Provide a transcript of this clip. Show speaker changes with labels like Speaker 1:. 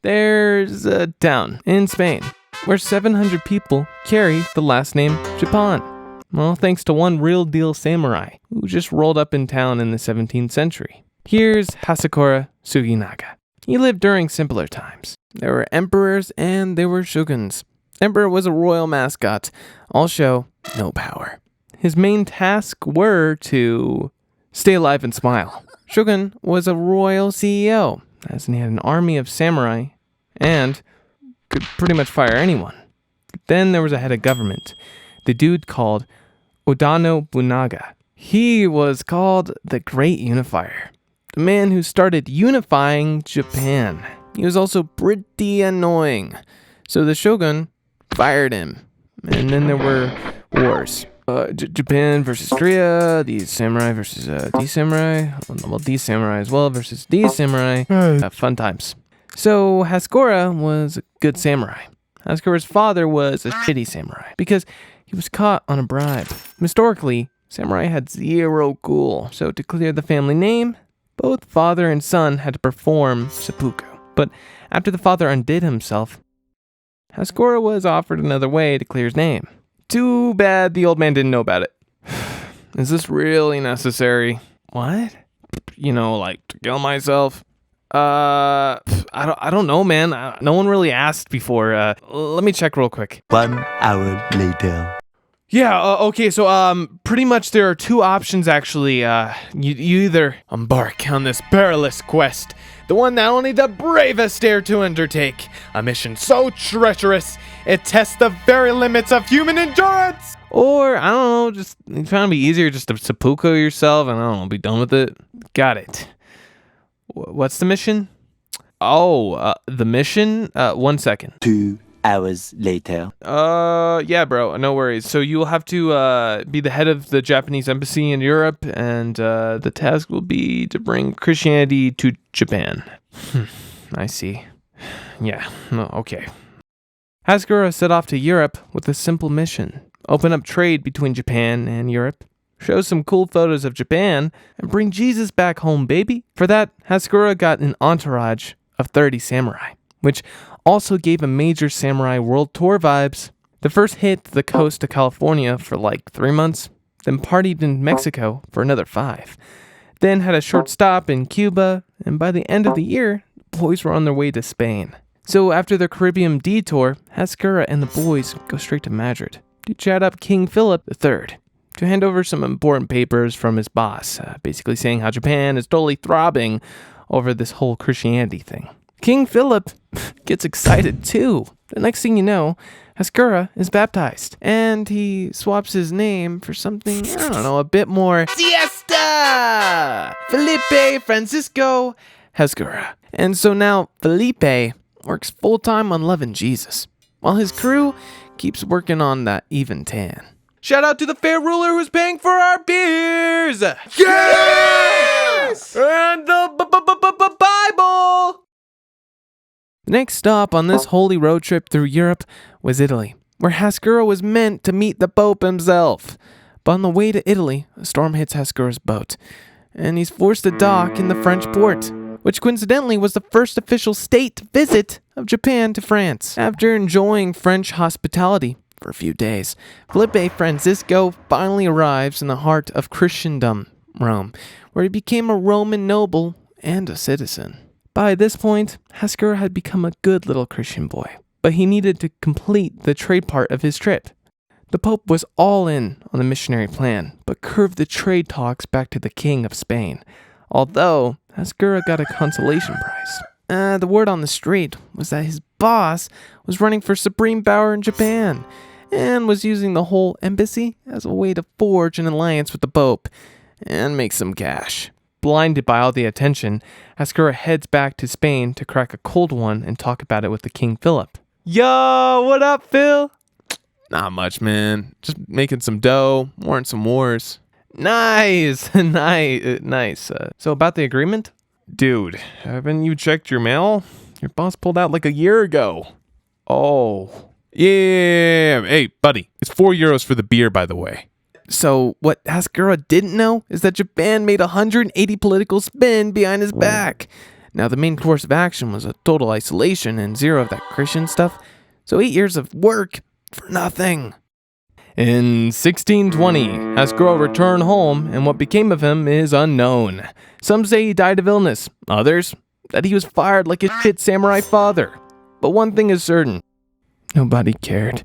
Speaker 1: There's a town in Spain where 700 people carry the last name Japan. Well, thanks to one real deal samurai who just rolled up in town in the 17th century. Here's Hasekura Tsunenaga. He lived during simpler times. There were emperors and there were shoguns. Emperor was a royal mascot, all show, no power. His main tasks were to stay alive and smile. Shogun was a royal CEO, as he had an army of samurai and could pretty much fire anyone. Then there was a head of government, the dude called Oda Nobunaga. He was called the Great Unifier, the man who started unifying Japan. He was also pretty annoying, so the shogun fired him. And then there were wars. Japan versus Korea, these samurai versus these samurai. Well, these samurai as well versus these samurai. Fun times. So Hasekura was a good samurai. Hasekura's father was a shitty samurai because he was caught on a bribe. Historically, samurai had zero cool. So to clear the family name, both father and son had to perform seppuku. But after the father undid himself, Hasekura was offered another way to clear his name. Too bad the old man didn't know about it. Is this really necessary? What? You know, like to kill myself? I don't know, man. No one really asked before. Let me check real quick.
Speaker 2: 1 hour later.
Speaker 1: Yeah, okay, so pretty much there are two options actually. You either embark on this perilous quest, the one that only the bravest dare to undertake, a mission so treacherous it tests the very limits of human endurance, or I don't know, just it's trying to be easier just to seppuku yourself and I don't know, be done with it. Got it. What's the mission? Oh, the mission? 1 second.
Speaker 2: 2 hours later.
Speaker 1: Yeah, bro, no worries. So you will have to be the head of the Japanese embassy in Europe, and the task will be to bring Christianity to Japan. I see. Yeah, okay. Hasekura set off to Europe with a simple mission: open up trade between Japan and Europe, show some cool photos of Japan, and bring Jesus back home, baby. For that, Hasekura got an entourage of 30 samurai, which also gave a major samurai world tour vibes. The first hit the coast of California for like 3 months, then partied in Mexico for another 5. Then had a short stop in Cuba, and by the end of the year, the boys were on their way to Spain. So after their Caribbean detour, Hasekura and the boys go straight to Madrid to chat up King Philip III, to hand over some important papers from his boss, basically saying how Japan is totally throbbing over this whole Christianity thing. King Philip gets excited too. The next thing you know, Hasekura is baptized, and he swaps his name for something, I don't know, a bit more siesta! Felipe Francisco Hasekura. And so now Felipe works full-time on loving Jesus, while his crew keeps working on that even tan. Shout out to the fair ruler who's paying for our beers! Yes! And the Bible! The next stop on this holy road trip through Europe was Italy, where Hasekura was meant to meet the Pope himself. But on the way to Italy, a storm hits Hasekura's boat, and he's forced to dock in the French port, which coincidentally was the first official state visit of Japan to France. After enjoying French hospitality for a few days, Felipe Francisco finally arrives in the heart of Christendom, Rome, where he became a Roman noble and a citizen. By this point, Hasekura had become a good little Christian boy, but he needed to complete the trade part of his trip. The Pope was all in on the missionary plan, but curved the trade talks back to the King of Spain, although Hasekura got a consolation prize. The word on the street was that his boss was running for supreme power in Japan, and was using the whole embassy as a way to forge an alliance with the Pope and make some cash. Blinded by all the attention, Hasekura heads back to Spain to crack a cold one and talk about it with the King Philip. Yo, what up, Phil? Not much, man. Just making some dough, warring some wars. Nice, nice. So about the agreement? Dude, haven't you checked your mail? Your boss pulled out like a year ago. Oh. Yeah. Hey, buddy, it's €4 for the beer, by the way. So what Hasekura didn't know is that Japan made 180 political spin behind his back. Now, the main course of action was a total isolation and zero of that Christian stuff, so 8 years of work for nothing. In 1620, hasekura returned home, and what became of him is unknown. Some say he died of illness, others that he was fired like his shit samurai father. But one thing is certain, nobody cared.